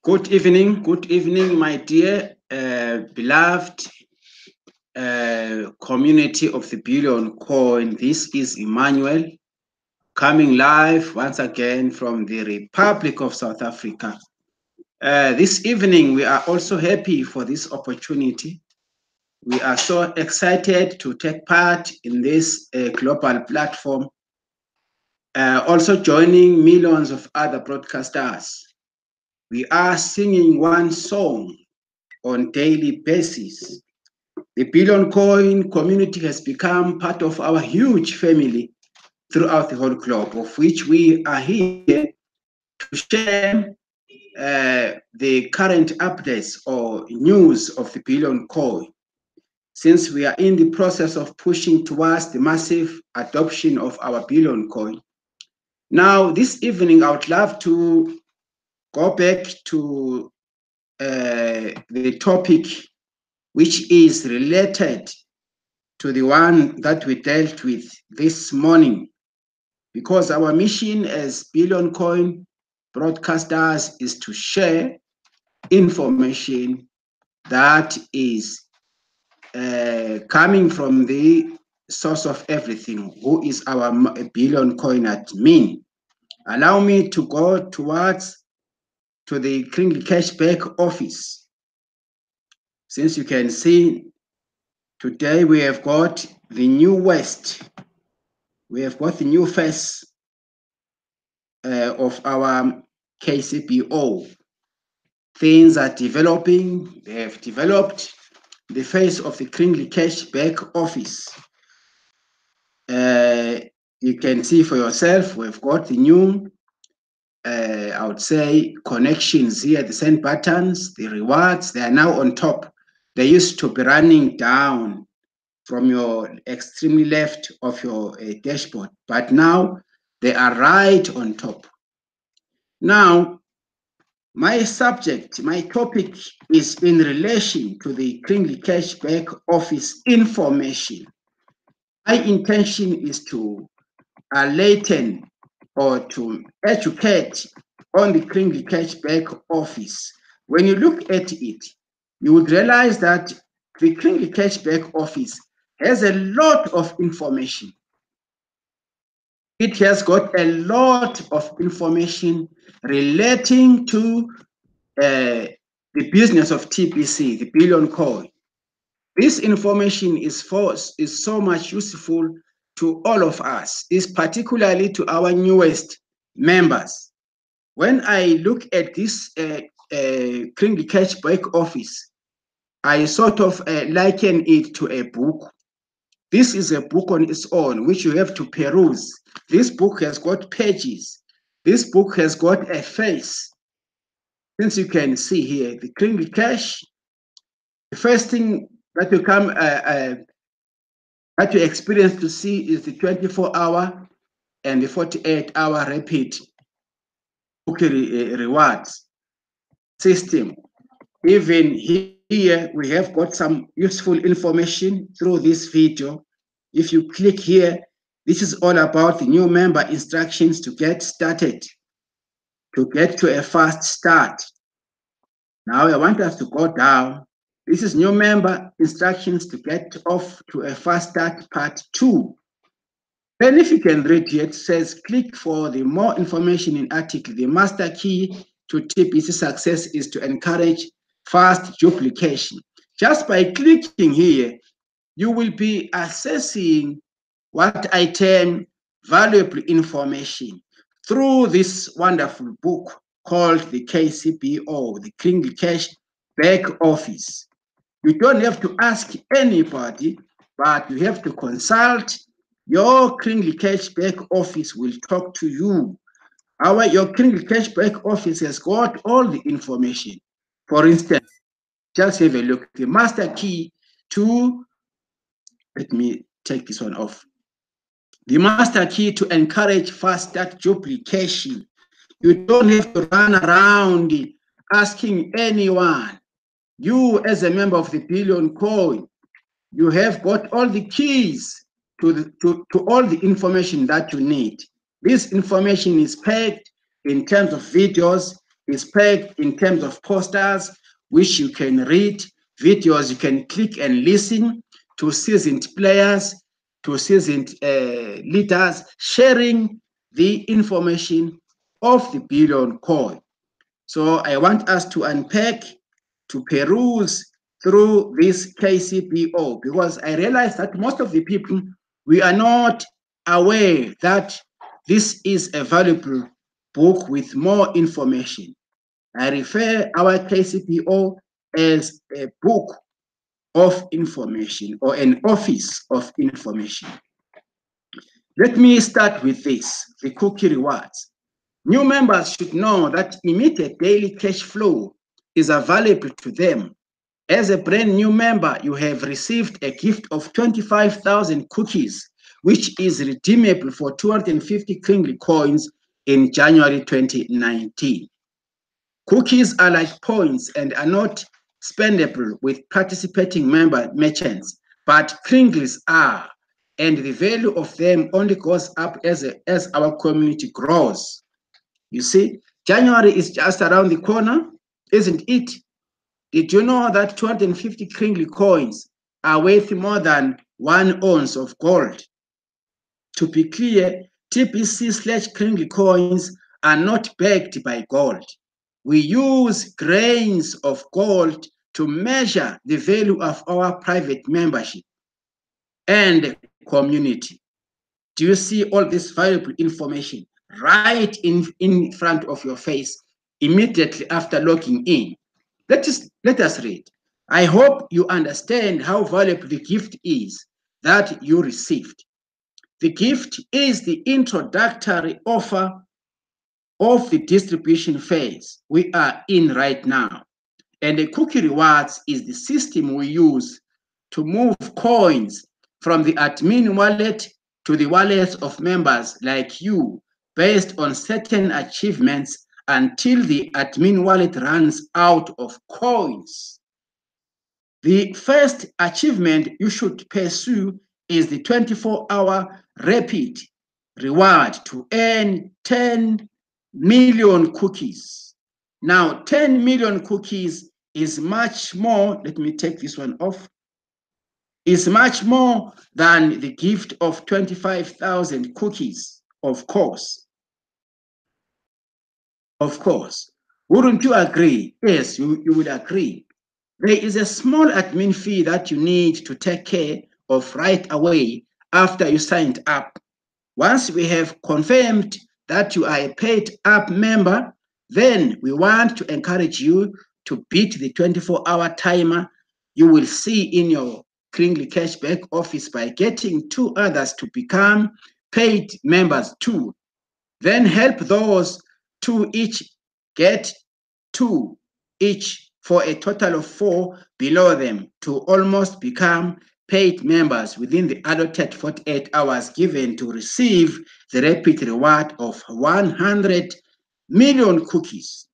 Good evening, my dear, beloved community of the Billion Coin. This is Emmanuel coming live once again from the Republic of South Africa. This evening, we are also happy for this opportunity. We are so excited to take part in this global platform, also joining millions of other broadcasters. We are singing one song on daily basis. The Billion Coin community has become part of our huge family throughout the whole globe, of which we are here to share the current updates or news of the Billion Coin, since we are in the process of pushing towards the massive adoption of our Billion Coin. Now, this evening, I would love to go back to the topic which is related to the one that we dealt with this morning, because our mission as Billion Coin broadcasters is to share information that is coming from the source of everything, who is our Billion Coin admin. Allow me to go towards to the KRINGLE cashback office. Since you can see, today we have got the new West. We have got the new face of our KCBO. Things are developing. They have developed the face of the KRINGLE cashback office. You can see for yourself, we've got the new, I would say, connections here, the send buttons, the rewards, they are now on top. They used to be running down from your extremely left of your dashboard, but now they are right on top. Now, my topic is in relation to the KRINGLE cashback office information. My intention is to enlighten or to educate on the KRINGLE cashback office. When you look at it, you would realize that the KRINGLE cashback office has a lot of information. It has got a lot of information relating to the business of TBC, the Billion Coin. This information is so much useful to all of us, is particularly to our newest members. When I look at this KRINGLE cashback office, I sort of liken it to a book. This is a book on its own, which you have to peruse. This book has got pages. This book has got a face. Since you can see here, the KRINGLE cash, the first thing that you come that you experience to see is the 24-hour and the 48-hour rapid rewards system. Even here, we have got some useful information through this video. If you click here, this is all about the new member instructions to get started, to get to a fast start. Now I want us to go down. This is new member instructions to get off to a fast start part 2. Then if you can read here, it says click for the more information in article. The master key to TBC success is to encourage fast duplication. Just by clicking here, you will be assessing what I term valuable information through this wonderful book called the KCBO, the KRINGLE cashback office. You don't have to ask anybody, but you have to consult. Your KRINGLE cashback office will talk to you. Your KRINGLE cashback office has got all the information. For instance, just have a look. The master key to, let me take this one off. The master key to encourage fast start duplication. You don't have to run around asking anyone. You, as a member of the Billion Coin, you have got all the keys to all the information that you need. This information is packed in terms of videos, is packed in terms of posters, which you can read, videos you can click and listen to seasoned players, to seasoned leaders, sharing the information of the billion coin. So I want us to unpack, to peruse through this KCBO, because I realize that most of the people, we are not aware that this is a valuable book with more information. I refer our KCBO as a book of information or an office of information. Let me start with this, the cookie rewards. New members should know that immediate daily cash flow is available to them. As a brand new member, you have received a gift of 25,000 cookies, which is redeemable for 250 KRINGLE coins in January 2019. Cookies are like points and are not spendable with participating member merchants, but KRINGLEs are, and the value of them only goes up as our community grows. You see, January is just around the corner, isn't it? Did you know that 250 KRINGLE coins are worth more than 1 ounce of gold? To be clear, TBC/KRINGLE coins are not backed by gold. We use grains of gold to measure the value of our private membership and community. Do you see all this valuable information right in front of your face immediately after logging in? Let us read. I hope you understand how valuable the gift is that you received. The gift is the introductory offer of the distribution phase we are in right now. And the cookie rewards is the system we use to move coins from the admin wallet to the wallets of members like you based on certain achievements until the admin wallet runs out of coins. The first achievement you should pursue is the 24-hour rapid reward to earn 10 million cookies. Now, 10 million cookies is much more, let me take this one off, is much more than the gift of 25,000 cookies, of course. Of course. Wouldn't you agree? Yes, you would agree. There is a small admin fee that you need to take care of right away after you signed up. Once we have confirmed that you are a paid up member, then we want to encourage you to beat the 24-hour timer you will see in your KRINGLE cashback office by getting 2 others to become paid members too. Then help those 2 each get 2 each for a total of 4 below them to almost become paid members within the allotted 48 hours given to receive the rapid reward of 100 million cookies.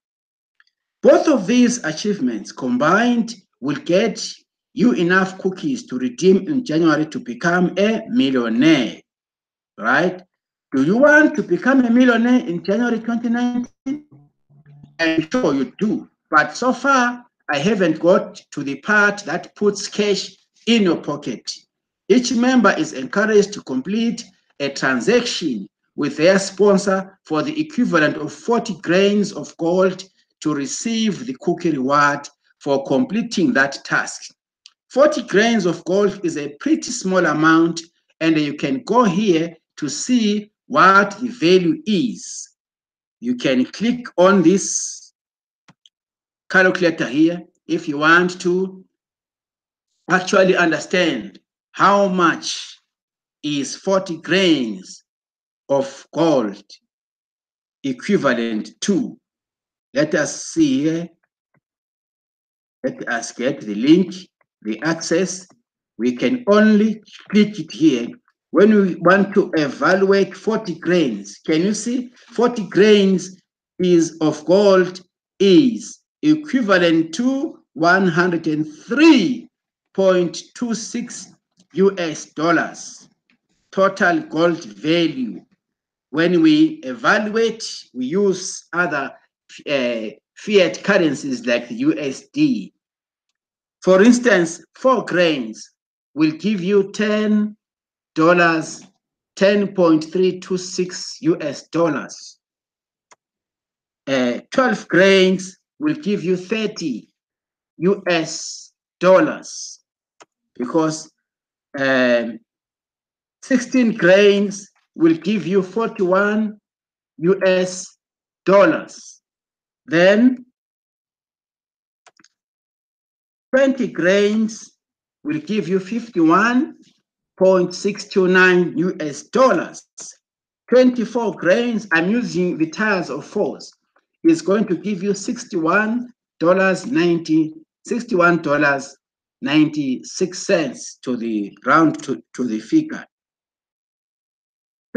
Both of these achievements combined will get you enough cookies to redeem in January to become a millionaire, right? Do you want to become a millionaire in January 2019? I'm sure you do. But so far, I haven't got to the part that puts cash in your pocket. Each member is encouraged to complete a transaction with their sponsor for the equivalent of 40 grains of gold to receive the cookie reward for completing that task. 40 grains of gold is a pretty small amount, and you can go here to see what the value is. You can click on this calculator here if you want to actually understand how much is 40 grains of gold equivalent to. Let us see here. Let us get the link, the access. We can only click it here when we want to evaluate 40 grains. Can you see? 40 grains is of gold is equivalent to 103.26 US dollars total gold value. When we evaluate, we use other fiat currencies like the USD. For instance, 4 grains will give you $10, 10.326 US dollars. 12 grains will give you 30 US dollars, because 16 grains will give you 41 US dollars. Then 20 grains will give you 51.629 US dollars. 24 grains, I'm using the tiles of 4s, is going to give you $61.96 to the round to the figure.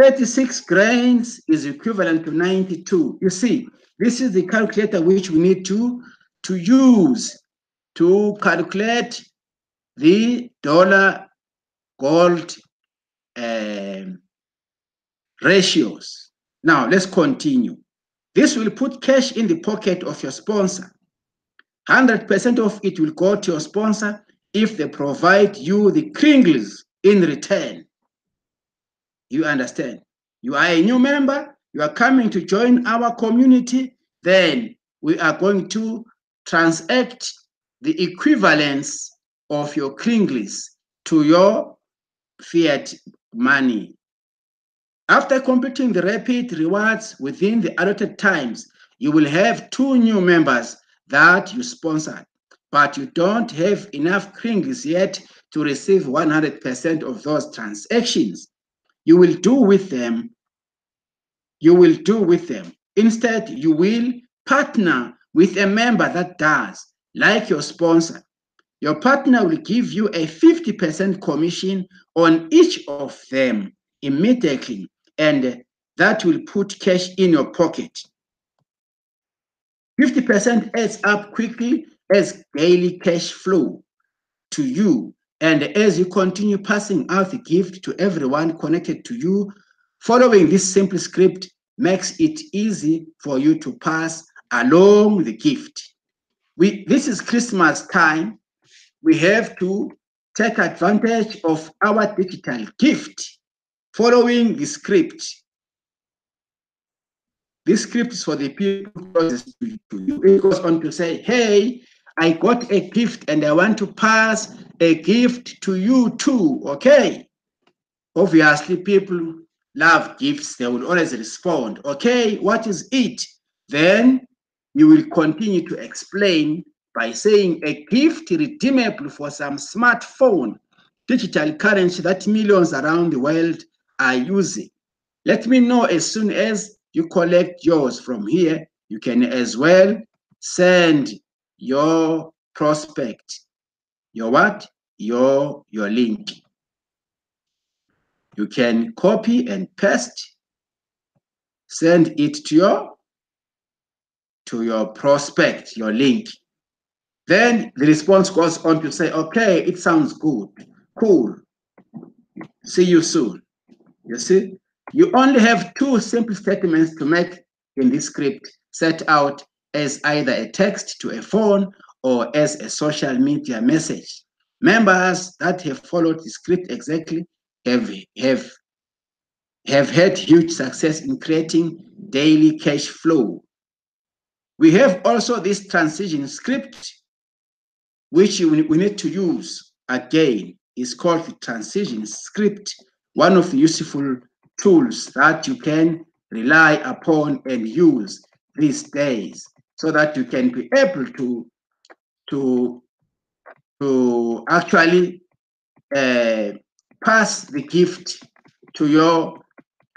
36 grains is equivalent to 92. You see, this is the calculator which we need to use to calculate the dollar gold ratios. Now, let's continue. This will put cash in the pocket of your sponsor. 100% of it will go to your sponsor if they provide you the KRINGLEs in return. You understand? You are a new member, you are coming to join our community, then we are going to transact the equivalence of your KRINGLEs to your fiat money. After completing the rapid rewards within the allotted times, you will have 2 new members that you sponsored, but you don't have enough KRINGLEs yet to receive 100% of those transactions. You will do with them. Instead, you will partner with a member that does, like your sponsor. Your partner will give you a 50% commission on each of them immediately, and that will put cash in your pocket. 50% adds up quickly as daily cash flow to you, and as you continue passing out the gift to everyone connected to you, following this simple script makes it easy for you to pass along the gift. This is Christmas time. We have to take advantage of our digital gift following the script. This script is for the people closest to you. It goes on to say, hey, I got a gift and I want to pass a gift to you too, okay? Obviously, people love gifts. They will always respond, okay, what is it? Then you will continue to explain by saying a gift redeemable for some smartphone, digital currency that millions around the world are using. Let me know as soon as you collect yours from here. You can as well send your prospect, your what? Your link. You can copy and paste, send it to your prospect, your link. Then the response goes on to say, okay, it sounds good, cool, see you soon. You see, you only have 2 simple statements to make in this script, set out as either a text to a phone or as a social media message. Members that have followed the script exactly have had huge success in creating daily cash flow. We have also this transition script, which we need to use again. It's called the transition script, one of the useful tools that you can rely upon and use these days, so that you can be able to actually pass the gift to your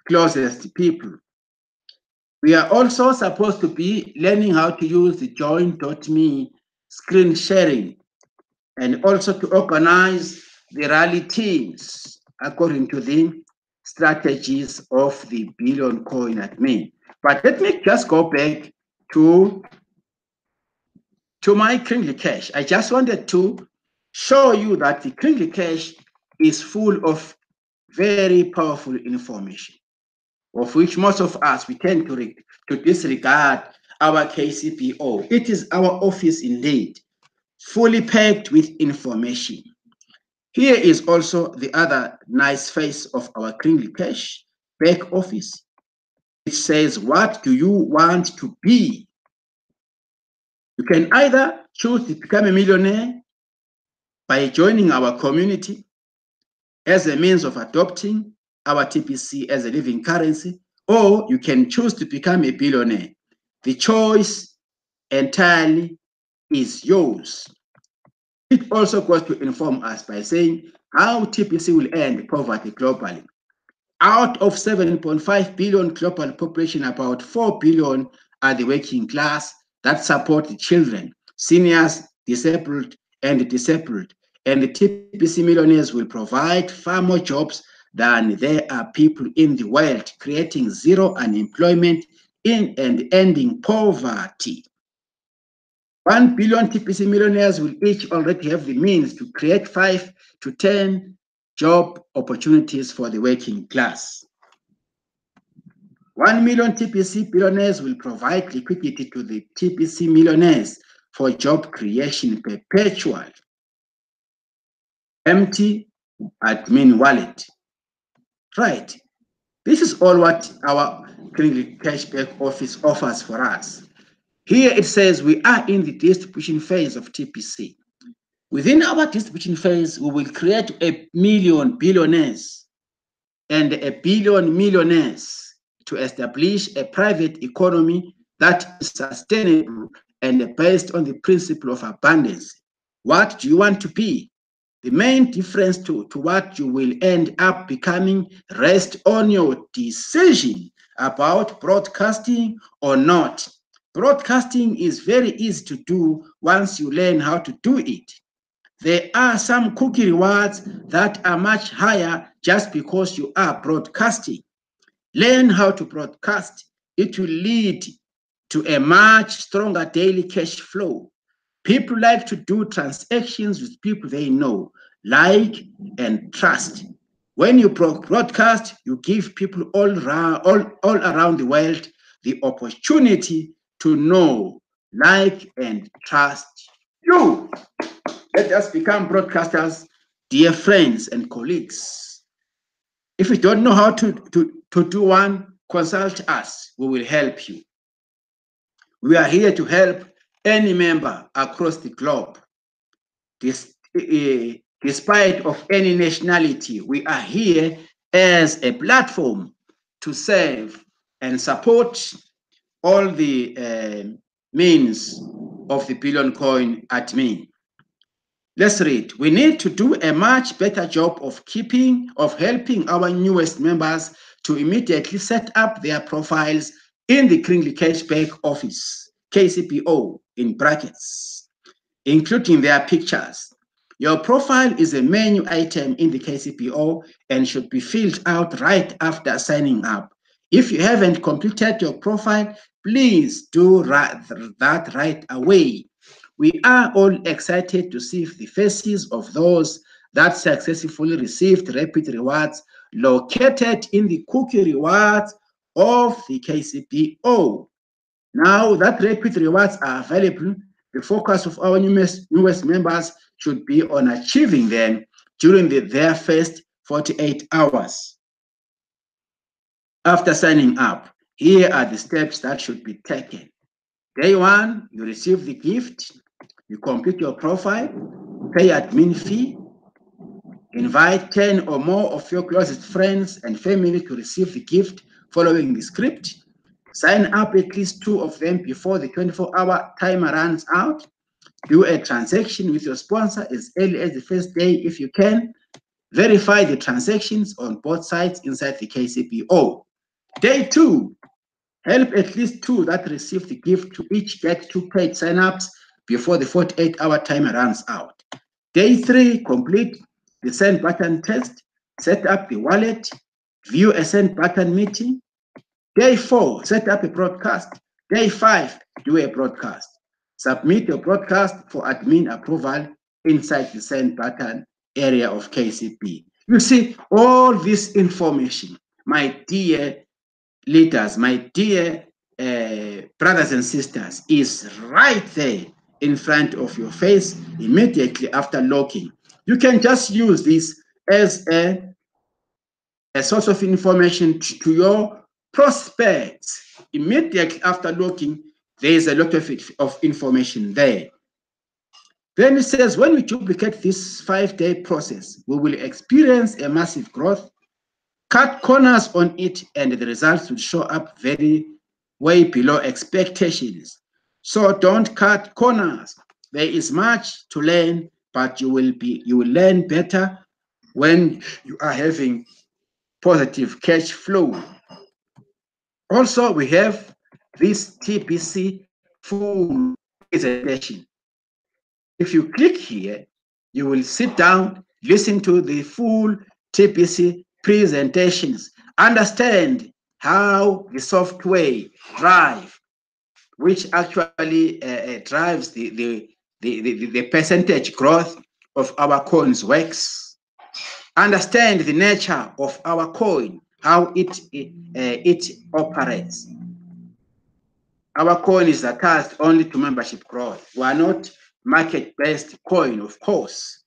closest people. We are also supposed to be learning how to use the join.me screen sharing, and also to organize the rally teams according to the strategies of the Billion Coin admin. But let me just go back to my KRINGLE Cash. I just wanted to show you that the KRINGLE Cash is full of very powerful information, of which most of us, we tend to disregard our KCBO. It is our office indeed, fully packed with information. Here is also the other nice face of our KRINGLE Cash back office. It says, what do you want to be? You can either choose to become a millionaire by joining our community as a means of adopting our TPC as a living currency, or you can choose to become a billionaire. The choice entirely is yours. It also goes to inform us by saying how TPC will end poverty globally. Out of 7.5 billion global population, about 4 billion are the working class that support the children, seniors, disabled, and disabled. And the TPC millionaires will provide far more jobs than there are people in the world, creating zero unemployment and ending poverty. 1 billion TPC millionaires will each already have the means to create 5 to 10 job opportunities for the working class. 1 million TPC billionaires will provide liquidity to the TPC millionaires for job creation perpetual. Empty admin wallet. Right. This is all what our KRINGLE Cashback office offers for us. Here it says we are in the distribution phase of TPC. Within our distribution phase, we will create 1 million billionaires and 1 billion millionaires to establish a private economy that is sustainable and based on the principle of abundance. What do you want to be? The main difference to what you will end up becoming rests on your decision about broadcasting or not. Broadcasting is very easy to do once you learn how to do it. There are some cookie rewards that are much higher just because you are broadcasting. Learn how to broadcast. It will lead to a much stronger daily cash flow. People like to do transactions with people they know, like, and trust. When you broadcast, you give people all around the world the opportunity to know, like, and trust you. Let us become broadcasters, dear friends and colleagues. If you don't know how to do one, consult us. We will help you. We are here to help any member across the globe. Despite of any nationality, we are here as a platform to serve and support all the means of the billion coin admin. Let's read. We need to do a much better job of helping our newest members to immediately set up their profiles in the KRINGLE Cashback office, KCBO in brackets, including their pictures. Your profile is a menu item in the KCBO and should be filled out right after signing up. If you haven't completed your profile, please do that right away. We are all excited to see the faces of those that successfully received rapid rewards located in the cookie rewards of the KCBO. Now that rapid rewards are available, the focus of our newest members should be on achieving them during their first 48 hours. After signing up, here are the steps that should be taken. Day 1, you receive the gift. You complete your profile, pay admin fee, invite 10 or more of your closest friends and family to receive the gift following the script. Sign up at least 2 of them before the 24-hour timer runs out. Do a transaction with your sponsor as early as the first day if you can. Verify the transactions on both sides inside the KCBO. Day 2, help at least 2 that receive the gift to each get 2 paid signups before the 48-hour timer runs out. Day 3, complete the send button test, set up the wallet, view a send button meeting. Day 4, set up a broadcast. Day 5, do a broadcast. Submit your broadcast for admin approval inside the send button area of KCB. You see, all this information, my dear leaders, my dear brothers and sisters, is right there in front of your face immediately after locking. You can just use this as a source of information to your prospects. Immediately after locking, there is a lot of information there. Then it says, when we duplicate this 5-day process, we will experience a massive growth, cut corners on it, and the results will show up very way below expectations. So don't cut corners. There is much to learn, but you will learn better when you are having positive cash flow. Also, we have this TPC full presentation. If you click here, you will sit down, listen to the full TPC presentations, understand how the software drive, which actually drives the percentage growth of our coins works. Understand the nature of our coin, how it operates. Our coin is attached only to membership growth. We are not market-based coin, of course.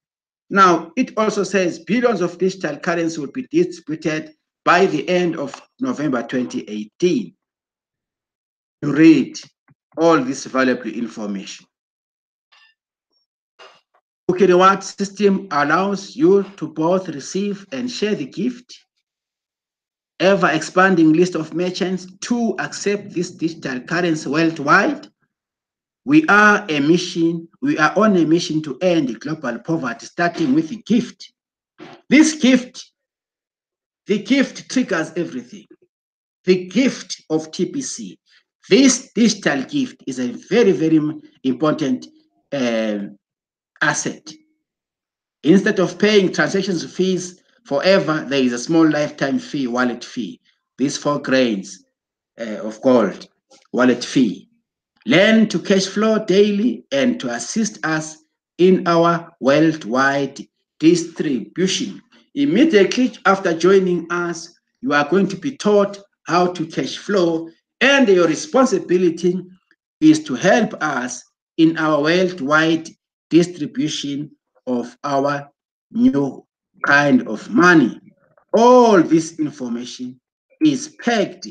Now, it also says billions of digital currency will be distributed by the end of November 2018. You read all this valuable information. Okay, the reward system allows you to both receive and share the gift. Ever expanding list of merchants to accept this digital currency worldwide. We are on a mission to end global poverty, starting with the gift. This gift, the gift triggers everything. The gift of TPC, this digital gift is a very, very important asset. Instead of paying transactions fees forever, there is a small lifetime fee, wallet fee. These 4 grains of gold, wallet fee. Learn to cash flow daily and to assist us in our worldwide distribution. Immediately after joining us, you are going to be taught how to cash flow, and your responsibility is to help us in our worldwide distribution of our new kind of money. All this information is packed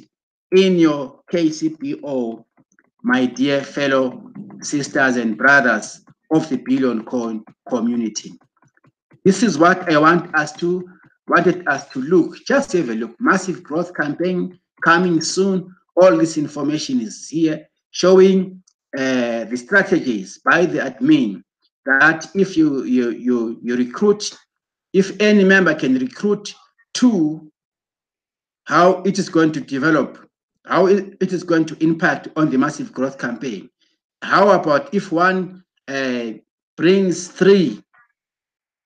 in your KCBO, my dear fellow sisters and brothers of the Billion Coin community. This is what I wanted us to look. Just have a look. Massive growth campaign coming soon. All this information is here, showing the strategies by the admin that if you recruit, if any member can recruit 2, how it is going to develop, how it is going to impact on the massive growth campaign. How about if one brings 3?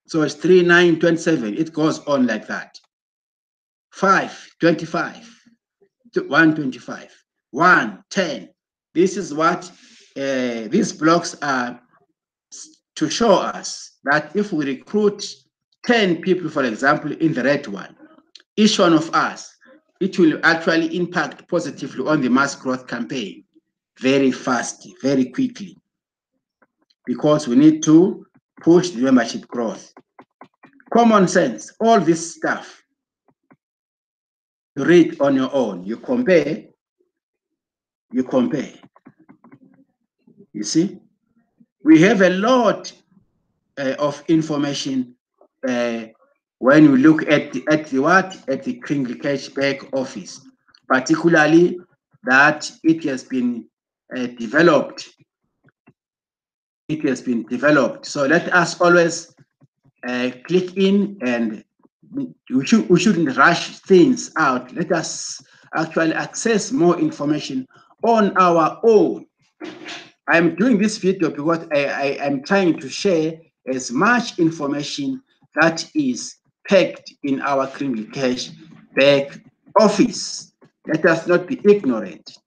So it's 3, 9, 27. It goes on like that. 5, 25, 125, 1, 10. This is what these blocks are to show us that if we recruit 10 people, for example, in the red one, each one of us, it will actually impact positively on the mass growth campaign very fast, very quickly, because we need to push the membership growth. Common sense, all this stuff, you read on your own, you compare. You see, we have a lot of information when you look at the KRINGLE cashback office, particularly that it has been developed. It has been developed. So let us always click in, and we shouldn't rush things out. Let us actually access more information on our own. I'm doing this video because I am trying to share as much information that is packed in our KRINGLE cashback office. Let us not be ignorant,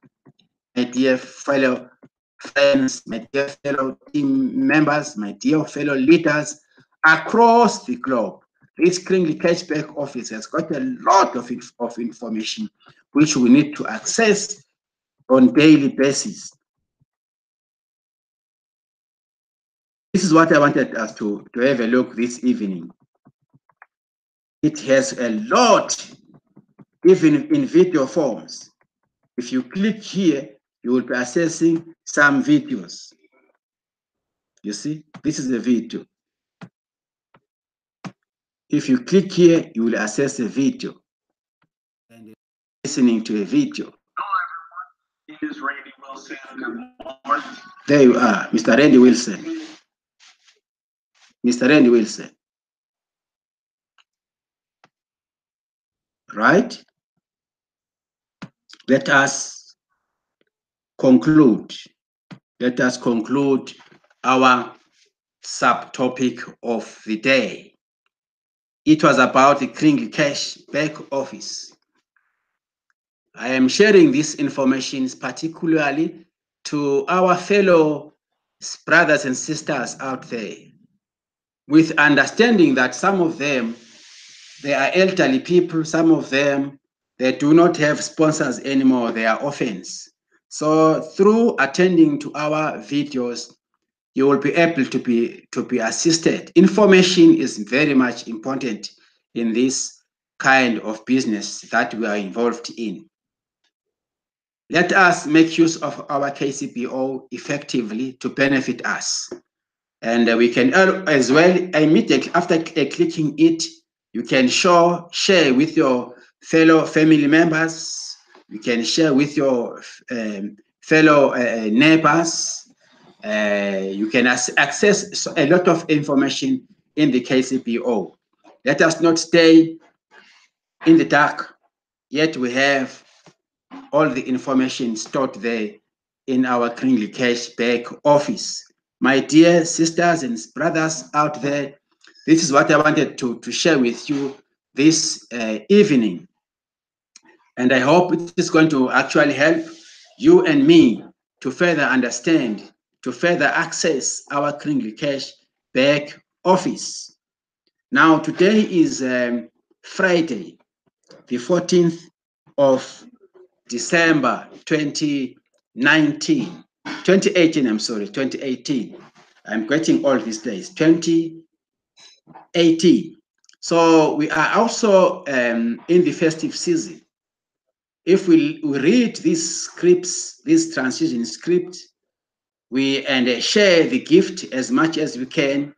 my dear fellow friends, my dear fellow team members, my dear fellow leaders across the globe. This KRINGLE cashback office has got a lot of information which we need to access on daily basis. This is what I wanted us to have a look this evening. It has a lot, even in video forms. If you click here, you will be accessing some videos. You see, this is a video. If you click here, you will access a video. And listening to a video. Hello, everyone. This is Randy Wilson. Good morning. There you are, Mr. Randy Wilson. Mr. Randy Wilson. Right? Let us conclude. Let us conclude our subtopic of the day. It was about the KRINGLE cash back office. I am sharing this information particularly to our fellow brothers and sisters out there, with understanding that some of them, they are elderly people, some of them, they do not have sponsors anymore, they are orphans. So through attending to our videos, you will be able to be assisted. Information is very much important in this kind of business that we are involved in. Let us make use of our KCBO effectively to benefit us. And we can as well, immediately after clicking it, you can share with your fellow family members. You can share with your fellow neighbors. You can access a lot of information in the KCBO. Let us not stay in the dark, yet we have all the information stored there in our KRINGLE cash back office. My dear sisters and brothers out there, this is what I wanted to share with you this evening. And I hope it is going to actually help you and me to further understand, to further access our KRINGLE cash back office. Now, today is Friday, the 14th of December 2018, I'm sorry, 2018. I'm getting all these days, 2018. So we are also in the festive season. If we read these scripts, this transition script, and share the gift as much as we can,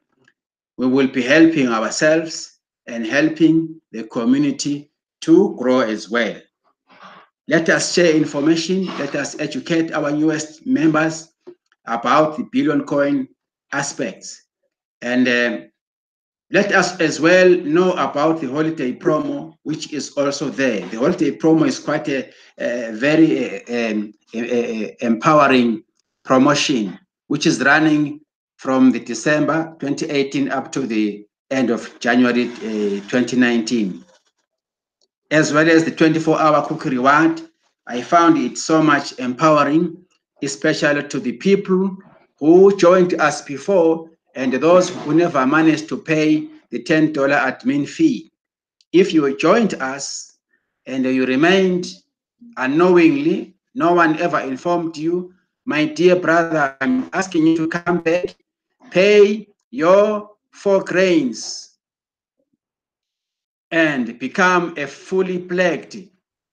we will be helping ourselves and helping the community to grow as well. Let us share information. Let us educate our newest members about the billion coin aspects. And let us as well know about the holiday promo, which is also there. The holiday promo is quite a very empowering promotion, which is running from the December 2018 up to the end of January 2019. As well as the 24-hour cookie reward. I found it so much empowering, especially to the people who joined us before and those who never managed to pay the $10 admin fee. If you joined us and you remained unknowingly, no one ever informed you, my dear brother, I'm asking you to come back, pay your 4 grains, and become a fully pledged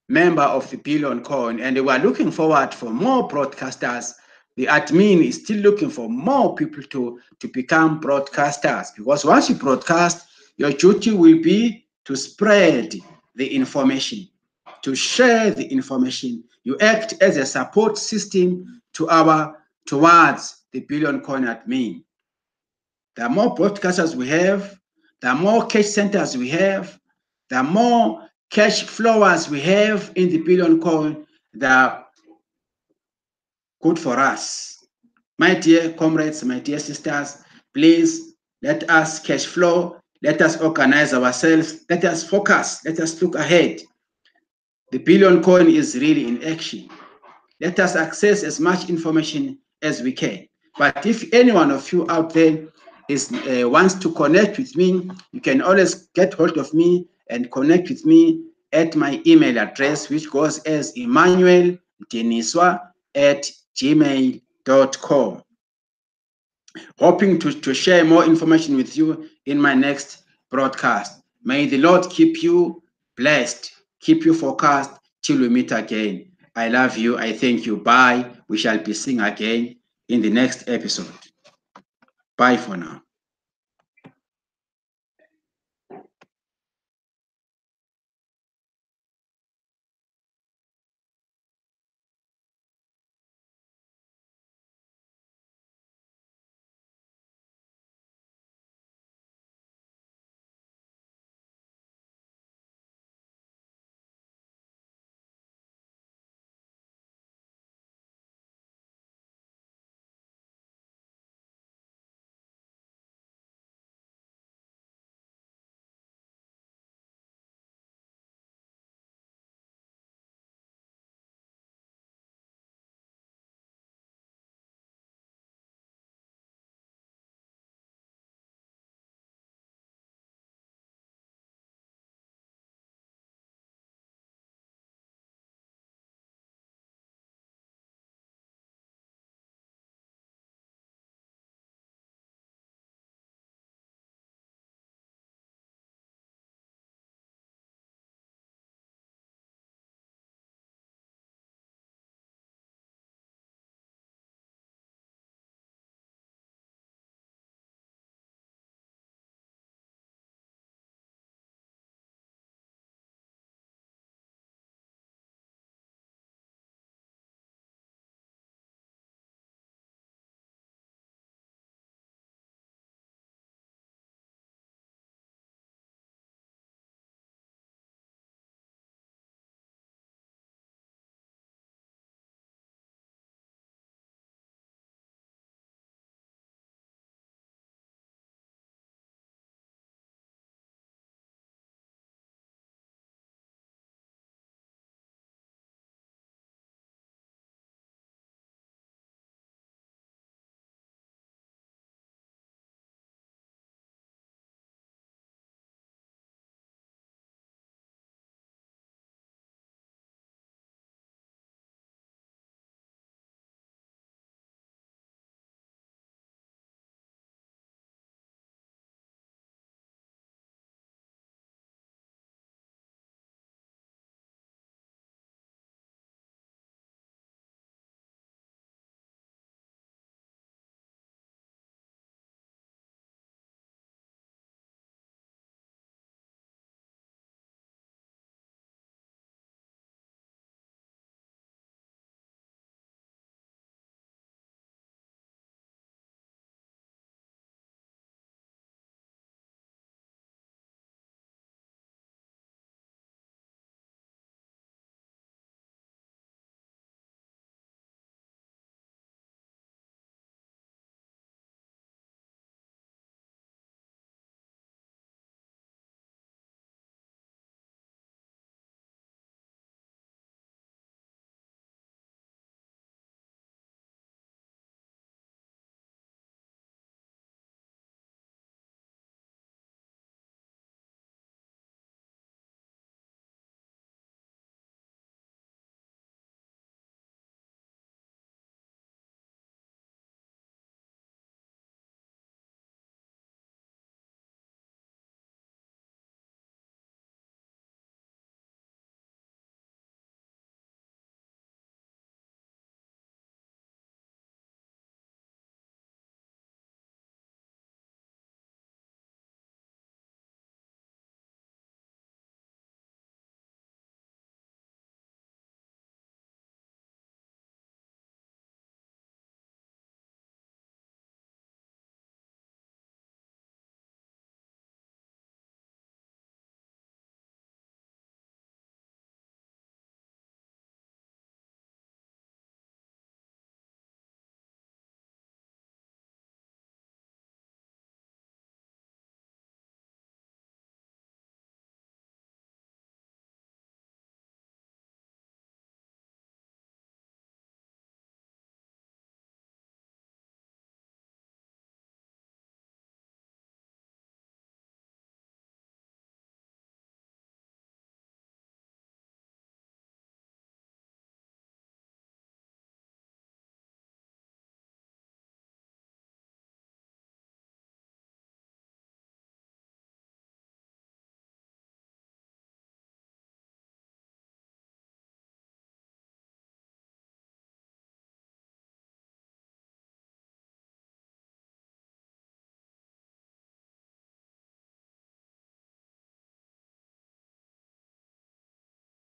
member of the Billion Coin. And we are looking forward for more broadcasters. The admin is still looking for more people to become broadcasters, because once you broadcast, your duty will be to spread the information, to share the information. You act as a support system towards the Billion Coin admin. The more broadcasters we have, the more cash centers we have, the more cash flowers we have in the Billion Coin, the good for us. My dear comrades, my dear sisters, please let us cash flow, let us organize ourselves, let us focus, let us look ahead. The Billion Coin is really in action. Let us access as much information as we can. But if any one of you out there wants to connect with me, you can always get hold of me and connect with me at my email address, which goes as emmanuelmdiniswa @gmail.com. Hoping to share more information with you in my next broadcast. May the Lord keep you blessed, keep you focused till we meet again. I love you. I thank you. Bye. We shall be seeing again in the next episode. Bye for now.